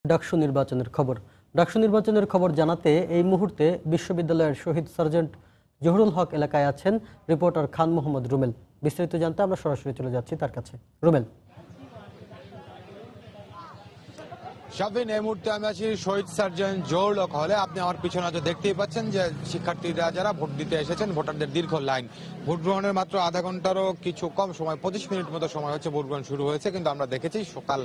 ডাকসু নির্বাচনের খবর জানাতে এই মুহূর্তে বিশ্ববিদ্যালয়ের শহীদ সার্জেন্ট জহুরুল হক এলাকায় আছেন রিপোর্টার খান মোহাম্মদ রুমেল। বিস্তারিত জানতে আমরা সরাসরি চলে যাচ্ছি তার কাছে। রুমেল। শাফিন, এই মুহূর্তে আমি আছি শহীদ সার্জেন্ট জহুরুল হক হলে। আপনি আমার পিছনে হয়তো দেখতেই পাচ্ছেন যে শিক্ষার্থীরা যারা ভোট দিতে এসেছেন, ভোটারদের দীর্ঘ লাইন। ভোট গ্রহণের মাত্র আধা ঘন্টারও কিছু কম সময়, 25 মিনিট মতো সময় হচ্ছে ভোট গ্রহণ শুরু হয়েছে, কিন্তু আমরা দেখেছি সকাল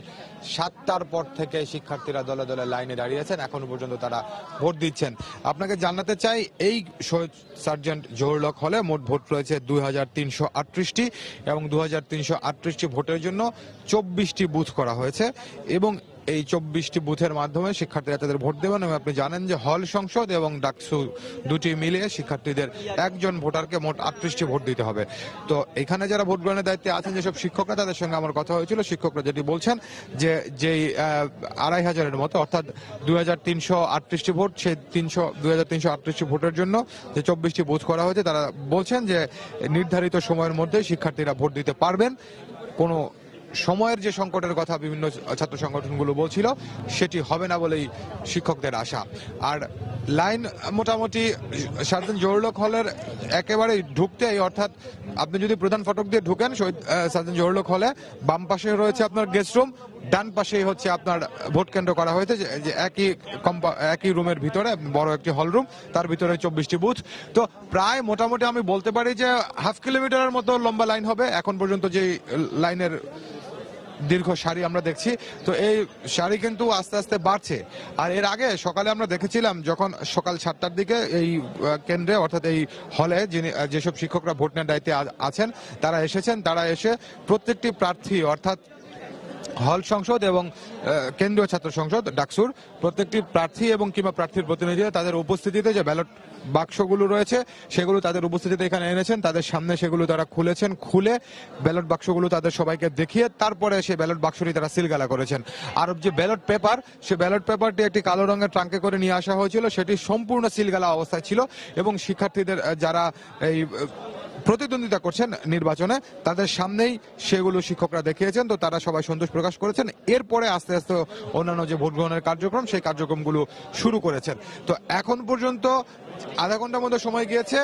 7টার পর থেকে শিক্ষার্থীরা দলে দলে লাইনে দাঁড়িয়েছেন, এখনো পর্যন্ত তারা ভোট দিচ্ছেন। আপনাকে জানাতে চাই, এই শহীদ সার্জেন্ট জহুরুল হক হলে মোট ভোট রয়েছে 2338টি এবং 2338টি ভোটের জন্য 24টি বুথ করা হয়েছে এবং এই 24টি বুথের মাধ্যমে শিক্ষার্থীরা তাদের ভোট দেবেন। এবং আপনি জানেন যে হল সংসদ এবং ডাকসু দুটি মিলিয়ে শিক্ষার্থীদের একজন ভোটারকে মোট 38টি ভোট দিতে হবে। তো এখানে যারা ভোট গ্রহণের দায়িত্বে আছেন যেসব শিক্ষকরা, তাদের সঙ্গে আমার কথা হয়েছিল। শিক্ষকরা যেটি বলছেন যে যেই 2500-এর মতো অর্থাৎ 2338টি ভোট, সেই 2338টি ভোটের জন্য যে 24টি বুথ করা হয়েছে, তারা বলছেন যে নির্ধারিত সময়ের মধ্যে শিক্ষার্থীরা ভোট দিতে পারবেন। কোনো সময়ের যে সংকটের কথা বিভিন্ন ছাত্র সংগঠনগুলো বলছিল, সেটি হবে না বলেই শিক্ষকদের আশা। আর লাইন মোটামুটি সার্জেন্ট জহুরুল হক হলের একেবারে ঢুকতেই, অর্থাৎ আপনি যদি প্রধান ফটক দিয়ে ঢুকেন শহীদ সার্জেন্ট জহুরুল হক হলে, বাম পাশে রয়েছে আপনার গেস্ট রুম, ডান পাশেই হচ্ছে আপনার ভোট কেন্দ্র করা হয়েছে, যে একই রুমের ভিতরে বড় একটি হল রুম, তার ভিতরে 24টি বুথ। তো প্রায় মোটামুটি আমি বলতে পারি যে হাফ কিলোমিটারের মতো লম্বা লাইন হবে এখন পর্যন্ত যে লাইনের দীর্ঘ সারি আমরা দেখছি। তো এই সারি কিন্তু আস্তে আস্তে বাড়ছে। আর এর আগে সকালে আমরা দেখেছিলাম, যখন সকাল 7টার দিকে এই কেন্দ্রে অর্থাৎ এই হলে যেসব শিক্ষকরা ভোট নেওয়ার দায়িত্বে আছেন তারা এসেছেন, তারা এসে প্রত্যেকটি প্রার্থী অর্থাৎ হল সংসদ এবং কেন্দ্রীয় ছাত্র সংসদ ডাকসুর প্রত্যেকটি প্রার্থী এবং কিংবা প্রার্থীর প্রতিনিধিরা তাদের উপস্থিতিতে যে ব্যালট বাক্সগুলো রয়েছে সেগুলো তাদের উপস্থিতিতে এখানে এনেছেন, তাদের সামনে সেগুলো তারা খুলেছেন, খুলে ব্যালট বাক্সগুলো তাদের সবাইকে দেখিয়ে তারপরে সেই ব্যালট বাক্সটি তারা সিলগালা করেছেন। আর যে ব্যালট পেপার, সেই ব্যালট পেপারটি একটি কালো রঙের ট্রাঙ্কে করে নিয়ে আসা হয়েছিল, সেটি সম্পূর্ণ সিলগালা অবস্থায় ছিল এবং শিক্ষার্থীদের যারা এই প্রতিদ্বন্দ্বিতা করছেন নির্বাচনে, তাদের সামনেই সেগুলো শিক্ষকরা দেখিয়েছেন। তো তারা সবাই সন্তোষ প্রকাশ করেছেন। এরপরে আস্তে আস্তে অন্যান্য যে ভোট গ্রহণের কার্যক্রম, সেই কার্যক্রমগুলো শুরু করেছেন। তো এখন পর্যন্ত আধা ঘন্টার মধ্যে সময় গিয়েছে।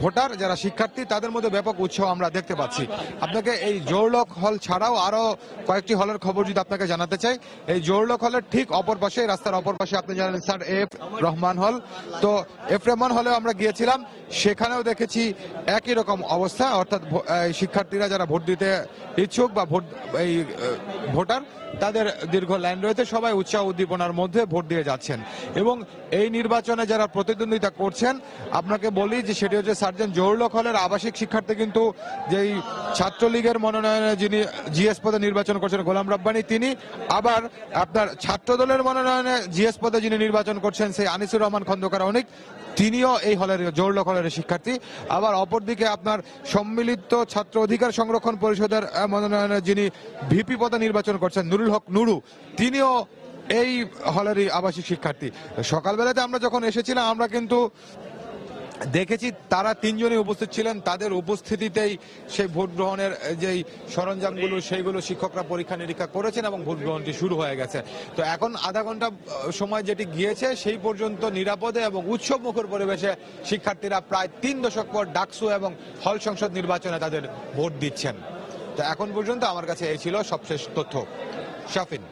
ভোটার যারা শিক্ষার্থী, তাদের মধ্যে ব্যাপক উৎসাহ আমরা দেখতে পাচ্ছি। আপনাকে এই জহুরুল হক হল ছাড়াও আরো কয়েকটি হলের খবর যদি আপনাকে জানাতে চাই, এই জহুরুল হক হলের ঠিক অপর পাশে, রাস্তার অপর পাশে আপনি জানেন স্যার এফ রহমান হল। তো এফ রহমান হলে আমরা গিয়েছিলাম, সেখানেও দেখেছি একই রকম অবস্থা, অর্থাৎ শিক্ষার্থীরা যারা ভোট দিতে ইচ্ছুক বা ভোটার, তাদের দীর্ঘ লাইন রয়েছে, সবাই উৎসাহ উদ্দীপনার মধ্যে ভোট দিয়ে যাচ্ছেন। এবং এই নির্বাচনে যারা প্রতিদ্বন্দ্বিতা করছেন, আপনাকে বলি যে সেটি হচ্ছে সার্জেন্ট জহুরুল হক হলের আবাসিক শিক্ষার্থী, কিন্তু যেই ছাত্রলীগের মনোনয়নে যিনি জিএস পদে নির্বাচন করছেন গোলাম রব্বানী, তিনি আবার আপনার ছাত্র দলের মনোনয়নে জিএস পদে যিনি নির্বাচন করছেন সেই আনিসুর রহমান খন্দকার অনিক, তিনিও এই হলের জহুরুল হক হলের শিক্ষার্থী। আবার অপরদিকে আপনার সম্মিলিত ছাত্র অধিকার সংরক্ষণ পরিষদের মনোনয়নে যিনি ভিপি পদে নির্বাচন করছেন নুরুল হক নুরু, তিনিও এই হলেরই আবাসিক শিক্ষার্থী। সকালবেলাতে আমরা যখন এসেছিলাম, আমরা কিন্তু দেখেছি তারা তিনজনই উপস্থিত ছিলেন। তাদের উপস্থিতিতেই সেই ভোট গ্রহণের যেই সরঞ্জামগুলো সেইগুলো শিক্ষকরা পরীক্ষা নিরীক্ষা করেছেন এবং ভোট গ্রহণটি শুরু হয়ে গেছে। তো এখন আধা ঘন্টা সময় যেটি গিয়েছে, সেই পর্যন্ত নিরাপদে এবং উৎসব মুখর পরিবেশে শিক্ষার্থীরা প্রায় 3 দশক পর ডাকসু এবং হল সংসদ নির্বাচনে তাদের ভোট দিচ্ছেন। তো এখন পর্যন্ত আমার কাছে এই ছিল সবশেষ তথ্য। শাফিন।